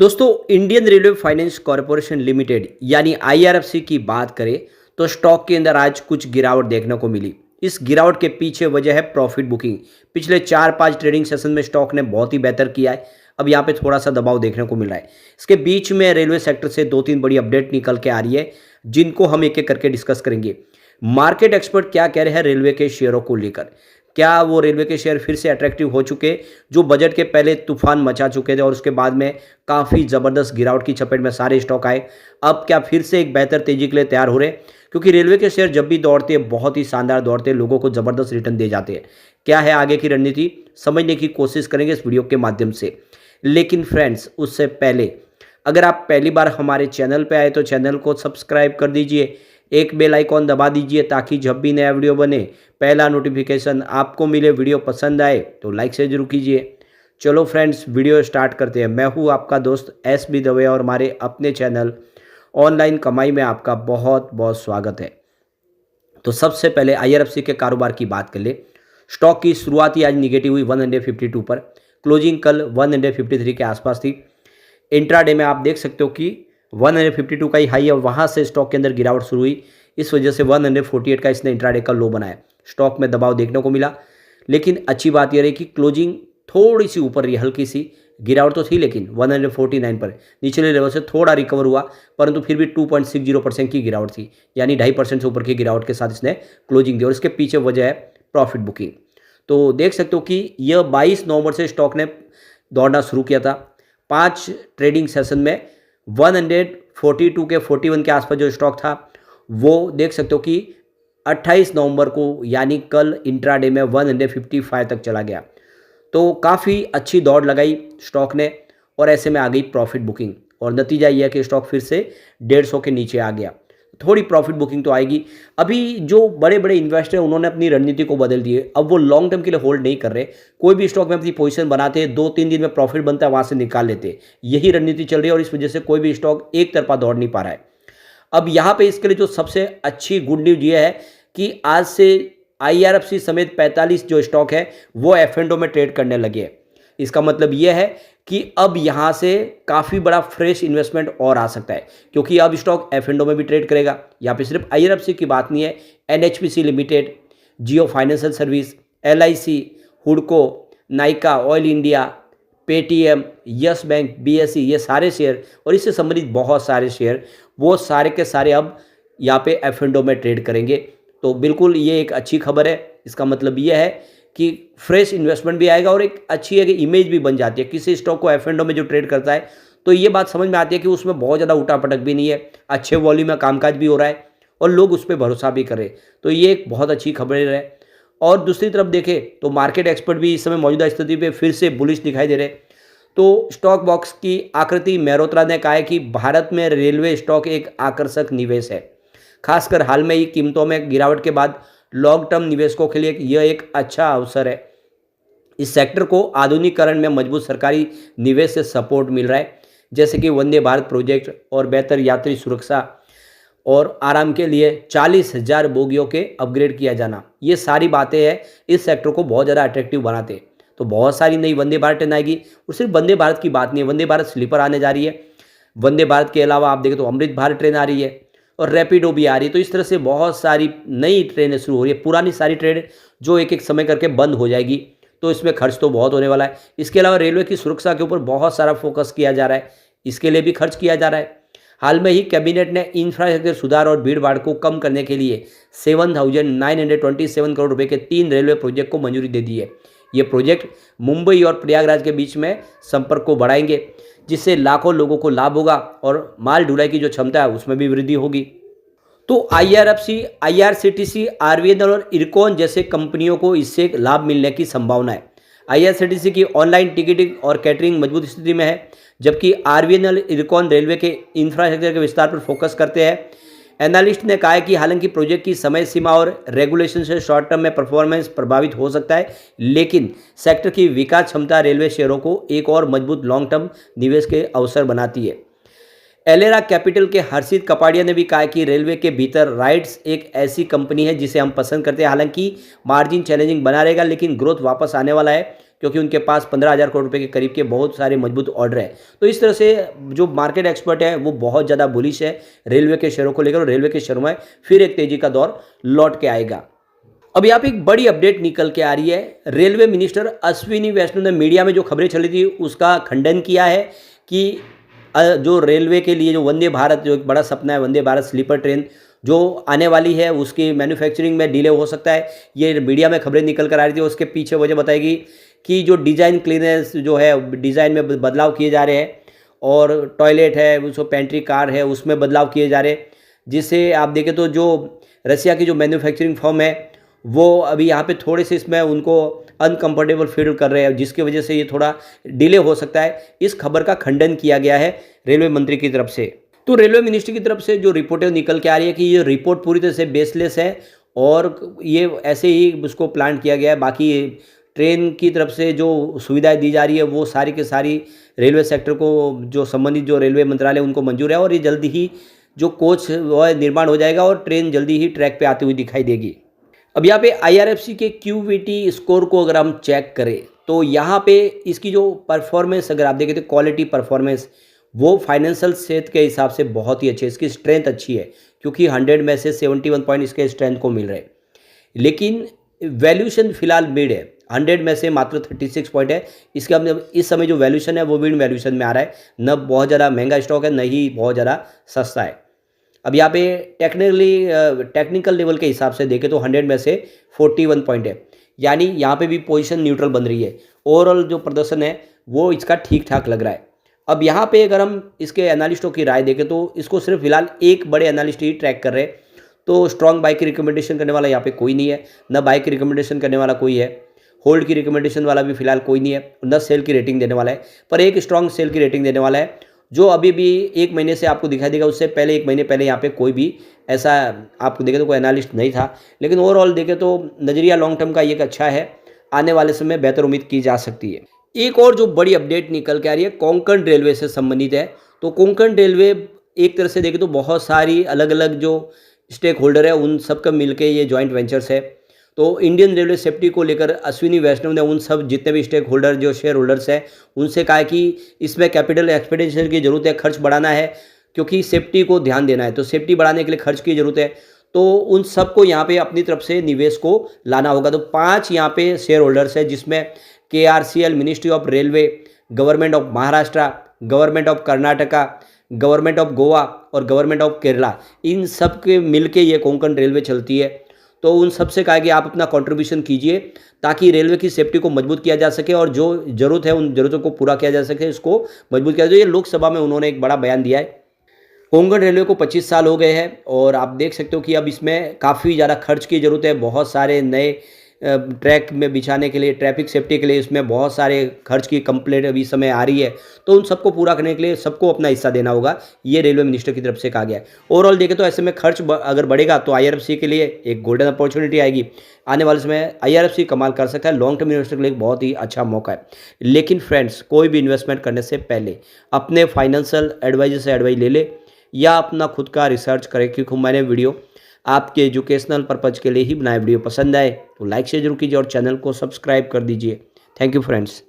दोस्तों, Indian railway finance corporation limited यानी IRFC की बात करें तो स्टॉक के अंदर आज कुछ गिरावट देखने को मिली। इस गिरावट के पीछे वजह है प्रॉफिट बुकिंग। पिछले 4-5 ट्रेडिंग सेशन में स्टॉक ने बहुत ही बेहतर किया है। अब यहाँ पे थोड़ा सा दबाव देखने को मिल रहा है। इसके बीच में रेलवे सेक्टर से 2-3 बड़ी अपडेट निकल के आ रही है, जिनको हम एक एक करके डिस्कस करेंगे। मार्केट एक्सपर्ट क्या कह रहे हैं रेलवे के शेयरों को लेकर? क्या वो रेलवे के शेयर फिर से अट्रैक्टिव हो चुके, जो बजट के पहले तूफान मचा चुके थे और उसके बाद में काफ़ी ज़बरदस्त गिरावट की चपेट में सारे स्टॉक आए? अब क्या फिर से एक बेहतर तेजी के लिए तैयार हो रहे हैं? क्योंकि रेलवे के शेयर जब भी दौड़ते हैं, बहुत ही शानदार दौड़ते हैं, लोगों को ज़बरदस्त रिटर्न दे जाते हैं। क्या है आगे की रणनीति, समझने की कोशिश करेंगे इस वीडियो के माध्यम से। लेकिन फ्रेंड्स, उससे पहले अगर आप पहली बार हमारे चैनल पे आए तो चैनल को सब्सक्राइब कर दीजिए, एक बेल आइकॉन दबा दीजिए ताकि जब भी नया वीडियो बने पहला नोटिफिकेशन आपको मिले। वीडियो पसंद आए तो लाइक से जरूर कीजिए। चलो फ्रेंड्स, वीडियो स्टार्ट करते हैं। मैं हूँ आपका दोस्त एस बी दवे और हमारे अपने चैनल ऑनलाइन कमाई में आपका बहुत बहुत स्वागत है। तो सबसे पहले आईआरएफसी के कारोबार की बात कर ले। स्टॉक की शुरुआती आज निगेटिव हुई 152 पर, क्लोजिंग कल 153 के आसपास थी। इंट्राडे में आप देख सकते हो कि 152 का ही हाई है और वहाँ से स्टॉक के अंदर गिरावट शुरू हुई। इस वजह से 148 का इसने इंट्राडे का लो बनाया। स्टॉक में दबाव देखने को मिला, लेकिन अच्छी बात यह रही कि क्लोजिंग थोड़ी सी ऊपर रही, हल्की सी गिरावट तो थी, लेकिन 149 पर निचले लेवल से थोड़ा रिकवर हुआ, परंतु फिर भी 2.60% की गिरावट थी, यानी 2.5% से ऊपर की गिरावट के साथ इसने क्लोजिंग दी। और इसके पीछे वजह है प्रॉफिट बुकिंग। तो देख सकते हो कि यह 22 नवंबर से स्टॉक ने दौड़ना शुरू किया था। 5 ट्रेडिंग सेशन में 142 के 41 के आसपास जो स्टॉक था, वो देख सकते हो कि 28 नवंबर को यानी कल इंट्राडे में 155 तक चला गया। तो काफ़ी अच्छी दौड़ लगाई स्टॉक ने और ऐसे में आ गई प्रॉफिट बुकिंग और नतीजा यह है कि स्टॉक फिर से 150 के नीचे आ गया। थोड़ी प्रॉफिट बुकिंग तो आएगी। अभी जो बड़े बड़े इन्वेस्टर हैं उन्होंने अपनी रणनीति को बदल दी है। अब वो लॉन्ग टर्म के लिए होल्ड नहीं कर रहे। कोई भी स्टॉक में अपनी पोजीशन बनाते हैं, 2-3 दिन में प्रॉफिट बनता है, वहाँ से निकाल लेते हैं। यही रणनीति चल रही है और इस वजह से कोई भी स्टॉक एक तरफा दौड़ नहीं पा रहा है। अब यहाँ पे इसके लिए जो सबसे अच्छी गुड न्यूज ये है कि आज से आईआरएफसी समेत 45 जो स्टॉक है वो एफ&ओ में ट्रेड करने लगे हैं। इसका मतलब ये है कि अब यहाँ से काफ़ी बड़ा फ्रेश इन्वेस्टमेंट और आ सकता है, क्योंकि अब स्टॉक एफ&ओ में भी ट्रेड करेगा। यहाँ पे सिर्फ आईआरएफसी की बात नहीं है, NHPC limited, Jio financial service, LIC, हुडको, Nykaa, oil India, Paytm, yes bank, BSE, ये सारे शेयर और इससे संबंधित बहुत सारे शेयर, वो सारे के सारे अब यहाँ पे एफ&ओ में ट्रेड करेंगे। तो बिल्कुल ये एक अच्छी खबर है। इसका मतलब ये है कि फ्रेश इन्वेस्टमेंट भी आएगा और एक अच्छी है कि इमेज भी बन जाती है किसी स्टॉक को एफ&ओ में जो ट्रेड करता है। तो ये बात समझ में आती है कि उसमें बहुत ज़्यादा उठापटक भी नहीं है, अच्छे वॉल्यूम में कामकाज भी हो रहा है और लोग उस पर भरोसा भी कर रहे हैं। तो ये एक बहुत अच्छी खबर है। और दूसरी तरफ देखें तो मार्केट एक्सपर्ट भी इस समय मौजूदा स्थिति पे फिर से बुलिश दिखाई दे रहे। तो स्टॉक बॉक्स की आकृति मेहरोत्रा ने कहा है कि भारत में रेलवे स्टॉक एक आकर्षक निवेश है। खासकर हाल में ही कीमतों में गिरावट के बाद लॉन्ग टर्म निवेशकों के लिए यह एक अच्छा अवसर है। इस सेक्टर को आधुनिकीकरण में मजबूत सरकारी निवेश से सपोर्ट मिल रहा है, जैसे कि वंदे भारत प्रोजेक्ट और बेहतर यात्री सुरक्षा और आराम के लिए 40,000 बोगियों के अपग्रेड किया जाना। ये सारी बातें हैं इस सेक्टर को बहुत ज़्यादा अट्रैक्टिव बनाते हैं। तो बहुत सारी नई वंदे भारत ट्रेन आएगी और सिर्फ वंदे भारत की बात नहीं है, वंदे भारत स्लीपर आने जा रही है। वंदे भारत के अलावा आप देखें तो अमृत भारत ट्रेन आ रही है और रैपिडो भी आ रही है। तो इस तरह से बहुत सारी नई ट्रेनें शुरू हो रही है। पुरानी सारी ट्रेन जो एक एक समय करके बंद हो जाएगी, तो इसमें खर्च तो बहुत होने वाला है। इसके अलावा रेलवे की सुरक्षा के ऊपर बहुत सारा फोकस किया जा रहा है, इसके लिए भी खर्च किया जा रहा है। हाल में ही कैबिनेट ने इंफ्रास्ट्रक्चर सुधार और भीड़ भाड़ को कम करने के लिए 7,927 करोड़ रुपए के 3 रेलवे प्रोजेक्ट को मंजूरी दे दी है। ये प्रोजेक्ट मुंबई और प्रयागराज के बीच में संपर्क को बढ़ाएंगे, जिससे लाखों लोगों को लाभ होगा और माल ढुलाई की जो क्षमता है उसमें भी वृद्धि होगी। तो आईआरएफसी, आईआरसीटीसी, आरवीएनएल और इरकॉन जैसे कंपनियों को इससे लाभ मिलने की संभावना है। आईआरसीटीसी की ऑनलाइन टिकटिंग और कैटरिंग मजबूत स्थिति में है, जबकि आरवीएनएल, इरकॉन रेलवे के इंफ्रास्ट्रक्चर के विस्तार पर फोकस करते हैं। एनालिस्ट ने कहा है कि हालांकि प्रोजेक्ट की समय सीमा और रेगुलेशन से शॉर्ट टर्म में परफॉर्मेंस प्रभावित हो सकता है, लेकिन सेक्टर की विकास क्षमता रेलवे शेयरों को एक और मजबूत लॉन्ग टर्म निवेश के अवसर बनाती है। एलेरा कैपिटल के हर्षित कपाड़िया ने भी कहा कि रेलवे के भीतर राइट्स एक ऐसी कंपनी है जिसे हम पसंद करते हैं। हालांकि मार्जिन चैलेंजिंग बना रहेगा, लेकिन ग्रोथ वापस आने वाला है, क्योंकि उनके पास 15,000 करोड़ रुपए के करीब के बहुत सारे मजबूत ऑर्डर है। तो इस तरह से जो मार्केट एक्सपर्ट है वो बहुत ज़्यादा बुलिश है रेलवे के शेयरों को लेकर, और रेलवे के शेयरों में फिर एक तेजी का दौर लौट के आएगा। अब यहाँ पे एक बड़ी अपडेट निकल के आ रही है। रेलवे मिनिस्टर अश्विनी वैष्णव ने मीडिया में जो खबरें चली थी उसका खंडन किया है कि जो रेलवे के लिए जो वंदे भारत, जो एक बड़ा सपना है वंदे भारत स्लीपर ट्रेन जो आने वाली है, उसकी मैन्युफैक्चरिंग में डिले हो सकता है। ये मीडिया में खबरें निकल कर आ रही थी। उसके पीछे वजह बताएगी कि जो डिज़ाइन क्लीनेस जो है, डिज़ाइन में बदलाव किए जा रहे हैं, और टॉयलेट है, उसको पेंट्री कार है, उसमें बदलाव किए जा रहे हैं, जिससे आप देखें तो जो रसिया की जो मैन्युफैक्चरिंग फर्म है वो अभी यहाँ पे थोड़े से इसमें उनको अनकंफर्टेबल फील कर रहे हैं, जिसकी वजह से ये थोड़ा डिले हो सकता है। इस खबर का खंडन किया गया है रेलवे मंत्री की तरफ से। तो रेलवे मिनिस्ट्री की तरफ से जो रिपोर्टें निकल के आ रही है कि ये रिपोर्ट पूरी तरह से बेसलेस है और ये ऐसे ही उसको प्लान किया गया है। बाकी ट्रेन की तरफ से जो सुविधाएं दी जा रही है वो सारी के सारी रेलवे सेक्टर को जो संबंधित जो रेलवे मंत्रालय उनको मंजूर है, और ये जल्दी ही जो कोच वह निर्माण हो जाएगा और ट्रेन जल्दी ही ट्रैक पे आती हुई दिखाई देगी। अब यहाँ पे IRFC के QVT स्कोर को अगर हम चेक करें तो यहाँ पे इसकी जो परफॉर्मेंस अगर आप देखें तो क्वालिटी परफॉर्मेंस वो फाइनेंशियल क्षेत्र के हिसाब से बहुत ही अच्छी है। इसकी स्ट्रेंथ अच्छी है क्योंकि 100 में से 71 पॉइंट इसके स्ट्रेंथ को मिल रहे हैं, लेकिन वैल्यूशन फिलहाल मिड है। 100 में से मात्र 36 पॉइंट है। इसका मतलब इस समय जो वैल्यूशन है वो मिड वैल्यूशन में आ रहा है, न बहुत ज़्यादा महंगा स्टॉक है न ही बहुत ज़्यादा सस्ता है। अब यहाँ पे टेक्निकल लेवल के हिसाब से देखें तो 100 में से 41 पॉइंट है, यानी यहाँ पे भी पोजीशन न्यूट्रल बन रही है। ओवरऑल जो प्रदर्शन है वो इसका ठीक ठाक लग रहा है। अब यहाँ पे अगर हम इसके एनालिस्टों की राय देखें तो इसको सिर्फ फिलहाल एक बड़े एनालिस्ट ही ट्रैक कर रहे हैं। तो स्ट्रॉन्ग बाई की रिकमेंडेशन करने वाला यहाँ पे कोई नहीं है, न बाई की रिकमेंडेशन करने वाला कोई है, होल्ड की रिकमेंडेशन वाला भी फिलहाल कोई नहीं है, न सेल की रेटिंग देने वाला है। पर एक स्ट्रॉन्ग सेल की रेटिंग देने वाला है जो अभी भी 1 महीने से आपको दिखाई देगा। उससे पहले 1 महीने पहले यहाँ पे कोई भी ऐसा आपको देखे तो कोई एनालिस्ट नहीं था। लेकिन ओवरऑल देखें तो नज़रिया लॉन्ग टर्म का ये अच्छा है, आने वाले समय बेहतर उम्मीद की जा सकती है। एक और जो बड़ी अपडेट निकल के आ रही है कोंकण रेलवे से संबंधित है। तो कोंकण रेलवे एक तरह से देखें तो बहुत सारी अलग अलग जो स्टेक होल्डर है उन सब का मिलके ये जॉइंट वेंचर्स है। तो इंडियन रेलवे सेफ्टी को लेकर अश्विनी वैष्णव ने उन सब जितने भी स्टेक होल्डर जो शेयर होल्डर्स हैं उनसे कहा कि इसमें कैपिटल एक्सपेंडिचर की ज़रूरत है, खर्च बढ़ाना है, क्योंकि सेफ्टी को ध्यान देना है। तो सेफ्टी बढ़ाने के लिए खर्च की ज़रूरत है। तो उन सबको यहाँ पे अपनी तरफ से निवेश को लाना होगा। तो 5 यहाँ पे शेयर होल्डर्स है, जिसमें KRCL, ministry of railway, government of Maharashtra, government of Karnataka, government of Goa और गवर्नमेंट ऑफ केरला, इन सब के मिलके ये कोंकण रेलवे चलती है। तो उन सबसे कहा कि आप अपना कंट्रीब्यूशन कीजिए ताकि रेलवे की सेफ्टी को मजबूत किया जा सके और जो ज़रूरत है उन ज़रूरतों को पूरा किया जा सके, इसको मजबूत किया जाए। ये लोकसभा में उन्होंने एक बड़ा बयान दिया है। कोंकण रेलवे को 25 साल हो गए हैं और आप देख सकते हो कि अब इसमें काफ़ी ज़्यादा खर्च की ज़रूरत है। बहुत सारे नए ट्रैक में बिछाने के लिए, ट्रैफिक सेफ्टी के लिए इसमें बहुत सारे खर्च की कंप्लेंट अभी समय आ रही है। तो उन सबको पूरा करने के लिए सबको अपना हिस्सा देना होगा, ये रेलवे मिनिस्टर की तरफ से कहा गया है। ओवरऑल देखें तो ऐसे में खर्च अगर बढ़ेगा तो IRFC के लिए एक गोल्डन अपॉर्चुनिटी आएगी। आने वाले समय IRFC कमाल कर सकता है, लॉन्ग टर्म इन्वेस्टर के लिए बहुत ही अच्छा मौका है। लेकिन फ्रेंड्स, कोई भी इन्वेस्टमेंट करने से पहले अपने फाइनेंशियल एडवाइजर से एडवाइस ले ले या अपना खुद का रिसर्च करें, क्योंकि मैंने वीडियो आपके एजुकेशनल पर्पज़ के लिए ही बनाए। वीडियो पसंद आए तो लाइक शेयर जरूर कीजिए और चैनल को सब्सक्राइब कर दीजिए। Thank you friends.